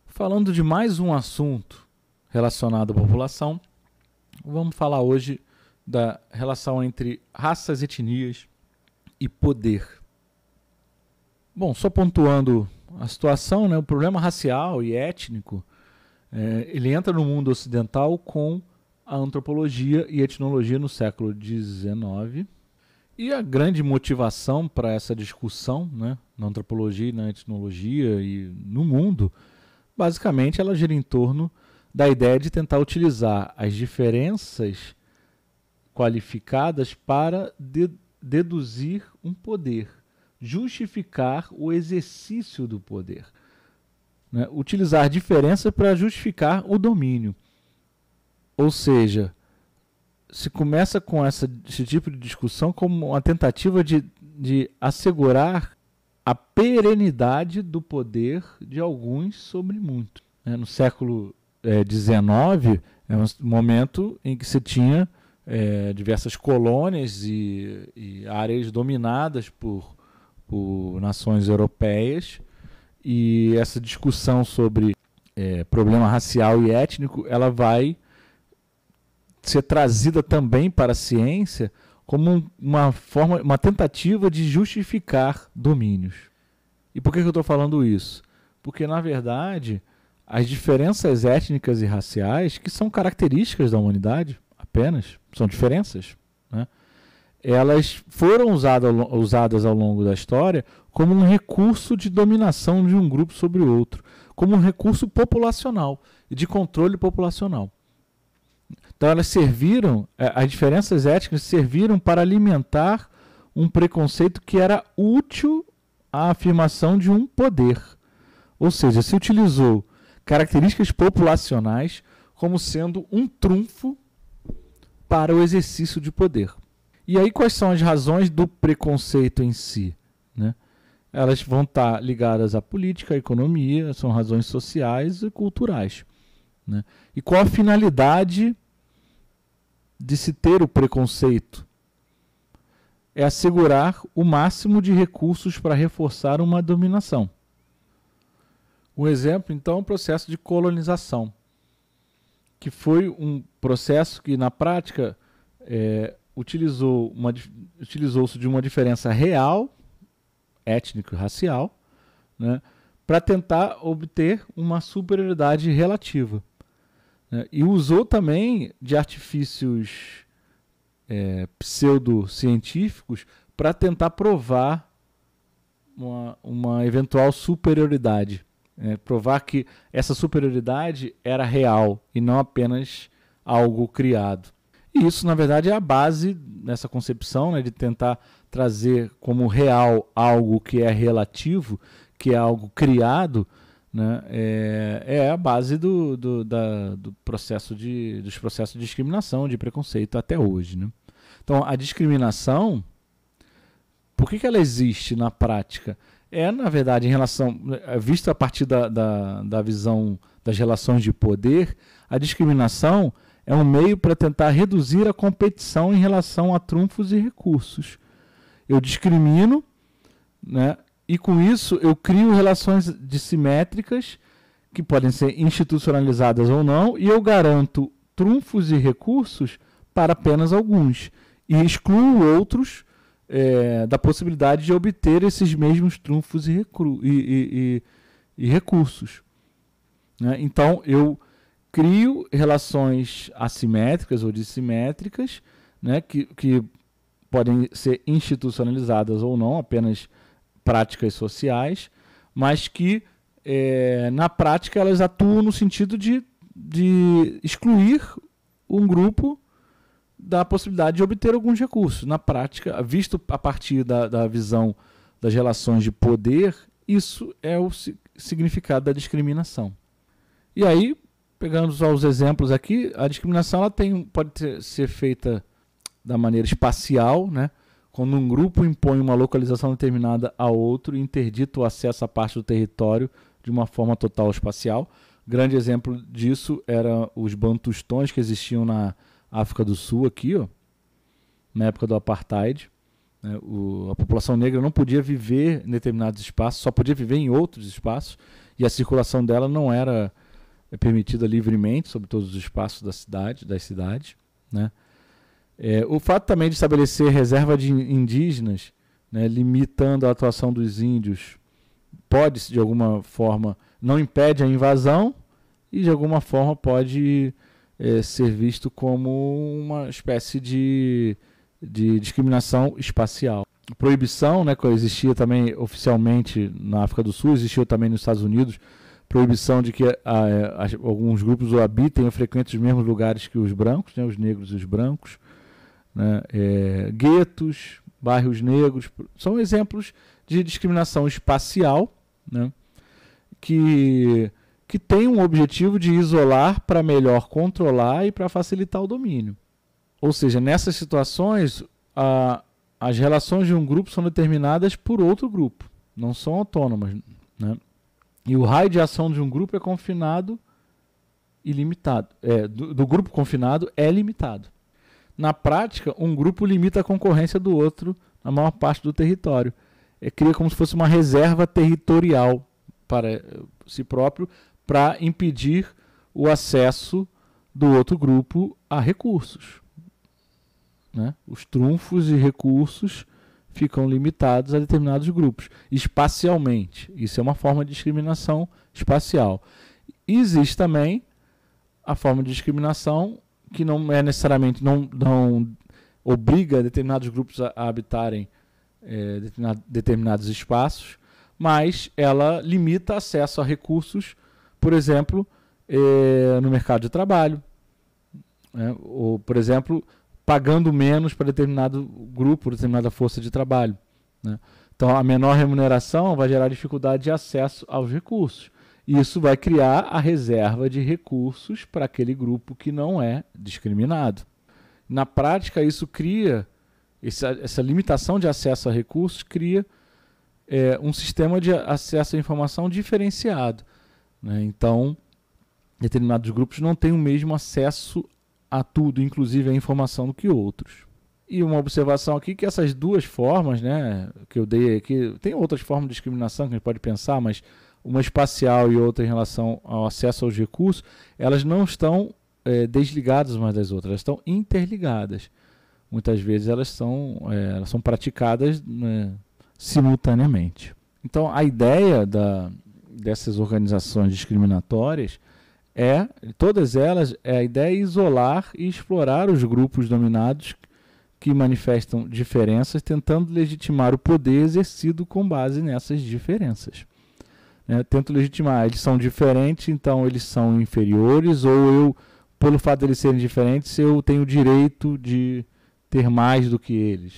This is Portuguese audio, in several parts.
Falando de mais um assunto relacionado à população, vamos falar hoje da relação entre raças, etnias e poder. Bom, só pontuando a situação, né, o problema racial e étnico, ele entra no mundo ocidental com a antropologia e etnologia no século XIX. E a grande motivação para essa discussão, né, na antropologia e na etnologia e no mundo, basicamente ela gira em torno da ideia de tentar utilizar as diferenças qualificadas para deduzir um poder, justificar o exercício do poder, né? Utilizar diferenças para justificar o domínio. Ou seja, se começa com esse tipo de discussão como uma tentativa de assegurar a perenidade do poder de alguns sobre muitos. No século XIX, é um momento em que se tinha diversas colônias e áreas dominadas por nações europeias, e essa discussão sobre problema racial e étnico, ela vai ser trazida também para a ciência como uma tentativa de justificar domínios. E por que eu estou falando isso? Porque, na verdade, as diferenças étnicas e raciais, que são características da humanidade apenas, são diferenças, né? Elas foram usadas ao longo da história como um recurso de dominação de um grupo sobre o outro, como um recurso populacional e de controle populacional. Então elas serviram, as diferenças étnicas serviram para alimentar um preconceito que era útil à afirmação de um poder. Ou seja, se utilizou características populacionais como sendo um trunfo para o exercício de poder. E aí quais são as razões do preconceito em si, né? Elas vão estar ligadas à política, à economia, são razões sociais e culturais, né? E qual a finalidade de se ter o preconceito? É assegurar o máximo de recursos para reforçar uma dominação. Um exemplo, então, é o processo de colonização, que foi um processo que, na prática, utilizou-se de uma diferença real, étnico-racial, né, para tentar obter uma superioridade relativa. E usou também de artifícios pseudocientíficos para tentar provar uma eventual superioridade. Provar que essa superioridade era real e não apenas algo criado. E isso, na verdade, é a base nessa concepção, né, de tentar trazer como real algo que é relativo, que é algo criado, né, é a base dos processos de discriminação, de preconceito até hoje, né? Então, a discriminação, por que ela existe na prática? Na verdade, vista a partir da visão das relações de poder, a discriminação é um meio para tentar reduzir a competição em relação a trunfos e recursos. Eu discrimino, né, e com isso eu crio relações dissimétricas que podem ser institucionalizadas ou não, e eu garanto trunfos e recursos para apenas alguns e excluo outros da possibilidade de obter esses mesmos trunfos e recursos, né? Então eu crio relações assimétricas ou dissimétricas, né, que podem ser institucionalizadas ou não, apenas práticas sociais, mas que na prática elas atuam no sentido de excluir um grupo da possibilidade de obter alguns recursos. Na prática, visto a partir da visão das relações de poder, isso é o significado da discriminação. E aí, pegando só os exemplos aqui, a discriminação ela pode ser feita da maneira espacial, né? Quando um grupo impõe uma localização determinada a outro e interdita o acesso a parte do território de uma forma total espacial. Grande exemplo disso eram os bantustões que existiam na África do Sul, aqui, ó, na época do apartheid. Né? A população negra não podia viver em determinados espaços, só podia viver em outros espaços, e a circulação dela não era permitida livremente sobre todos os espaços das cidades. Né? O fato também de estabelecer reserva de indígenas, né, limitando a atuação dos índios, pode, de alguma forma, não impede a invasão e, de alguma forma, pode ser visto como uma espécie de discriminação espacial. Proibição, né, que existia também oficialmente na África do Sul, existiu também nos Estados Unidos, proibição de que alguns grupos habitem ou frequentem os mesmos lugares que os brancos, né, os negros e os brancos. Né, guetos, bairros negros, são exemplos de discriminação espacial, né, que tem um objetivo de isolar para melhor controlar e para facilitar o domínio. Ou seja, nessas situações, as relações de um grupo são determinadas por outro grupo, não são autônomas. Né? E o raio de ação de um grupo é confinado e limitado. Do grupo confinado é limitado. Na prática, um grupo limita a concorrência do outro na maior parte do território. Cria como se fosse uma reserva territorial para si próprio, para impedir o acesso do outro grupo a recursos. Né? Os trunfos e recursos ficam limitados a determinados grupos, espacialmente. Isso é uma forma de discriminação espacial. E existe também a forma de discriminação que não é necessariamente, não obriga determinados grupos a habitarem determinados espaços, mas ela limita acesso a recursos, por exemplo, no mercado de trabalho, né? Ou, por exemplo, pagando menos para determinado grupo, determinada força de trabalho. Né? Então, a menor remuneração vai gerar dificuldade de acesso aos recursos. Isso vai criar a reserva de recursos para aquele grupo que não é discriminado. Na prática, isso cria, essa limitação de acesso a recursos cria um sistema de acesso à informação diferenciado. Né? Então, determinados grupos não têm o mesmo acesso a tudo, inclusive a informação, do que outros. E uma observação aqui que essas duas formas, né, que eu dei aqui, tem outras formas de discriminação que a gente pode pensar, mas uma espacial e outra em relação ao acesso aos recursos, elas não estão desligadas umas das outras, elas estão interligadas. Muitas vezes elas são praticadas, né, simultaneamente. Então, a ideia dessas organizações discriminatórias todas elas, a ideia é isolar e explorar os grupos dominados que manifestam diferenças, tentando legitimar o poder exercido com base nessas diferenças. Tento legitimar, eles são diferentes, então eles são inferiores, ou eu, pelo fato de eles serem diferentes, eu tenho o direito de ter mais do que eles.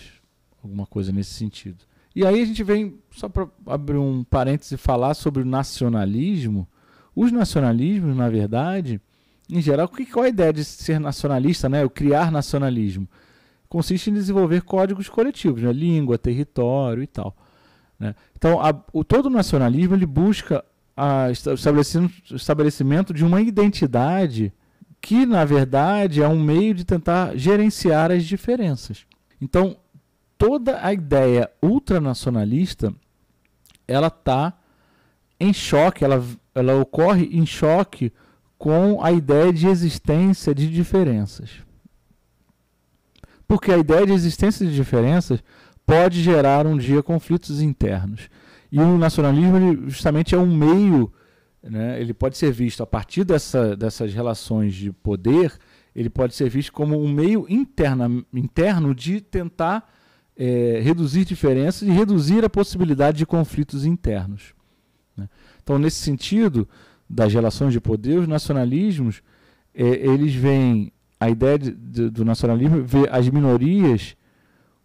Alguma coisa nesse sentido. E aí a gente vem, só para abrir um parêntese e falar sobre o nacionalismo. Os nacionalismos, na verdade, em geral, qual é a ideia de ser nacionalista, né? O criar nacionalismo? Consiste em desenvolver códigos coletivos, né? Língua, território e tal. Né? Então, todo nacionalismo ele busca o estabelecimento de uma identidade que, na verdade, é um meio de tentar gerenciar as diferenças. Então, toda a ideia ultranacionalista, ela está em choque, ela ocorre em choque com a ideia de existência de diferenças. Porque a ideia de existência de diferenças pode gerar um dia conflitos internos. E o nacionalismo ele justamente é um meio, né, ele pode ser visto a partir dessas relações de poder, ele pode ser visto como um meio interno de tentar reduzir diferenças e reduzir a possibilidade de conflitos internos. Né? Então, nesse sentido das relações de poder, os nacionalismos, eles veem a ideia do nacionalismo, vê as minorias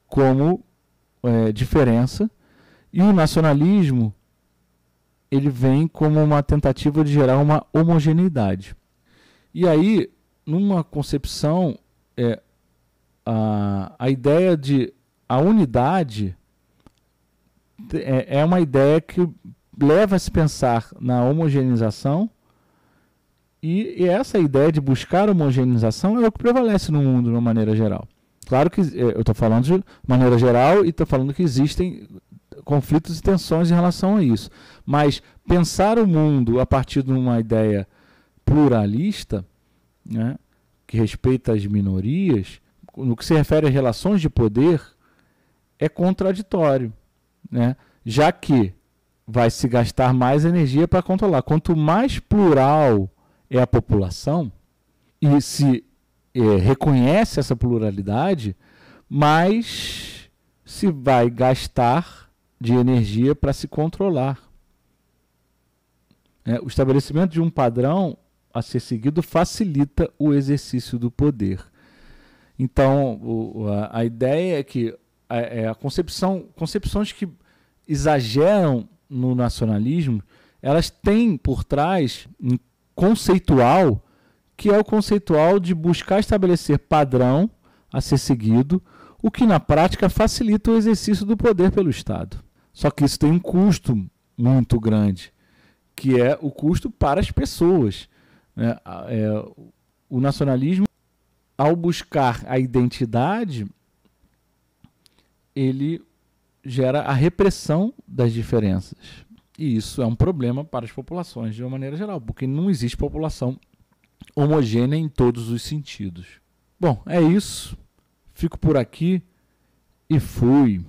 como diferença, e o nacionalismo ele vem como uma tentativa de gerar uma homogeneidade. E aí, numa concepção, a ideia de a unidade é uma ideia que leva a se pensar na homogeneização, e essa ideia de buscar homogeneização é o que prevalece no mundo de uma maneira geral. Claro que eu estou falando de maneira geral e estou falando que existem conflitos e tensões em relação a isso. Mas pensar o mundo a partir de uma ideia pluralista, né, que respeita as minorias, no que se refere às relações de poder, é contraditório, né? Já que vai se gastar mais energia para controlar. Quanto mais plural é a população e se reconhece essa pluralidade, mais se vai gastar de energia para se controlar. O estabelecimento de um padrão a ser seguido facilita o exercício do poder. Então, a ideia é que concepções que exageram no nacionalismo, elas têm por trás um conceitual, que é o conceitual de buscar estabelecer padrão a ser seguido, o que na prática facilita o exercício do poder pelo Estado. Só que isso tem um custo muito grande, que é o custo para as pessoas. O nacionalismo, ao buscar a identidade, ele gera a repressão das diferenças. E isso é um problema para as populações de uma maneira geral, porque não existe população homogênea em todos os sentidos. Bom, é isso. Fico por aqui e fui.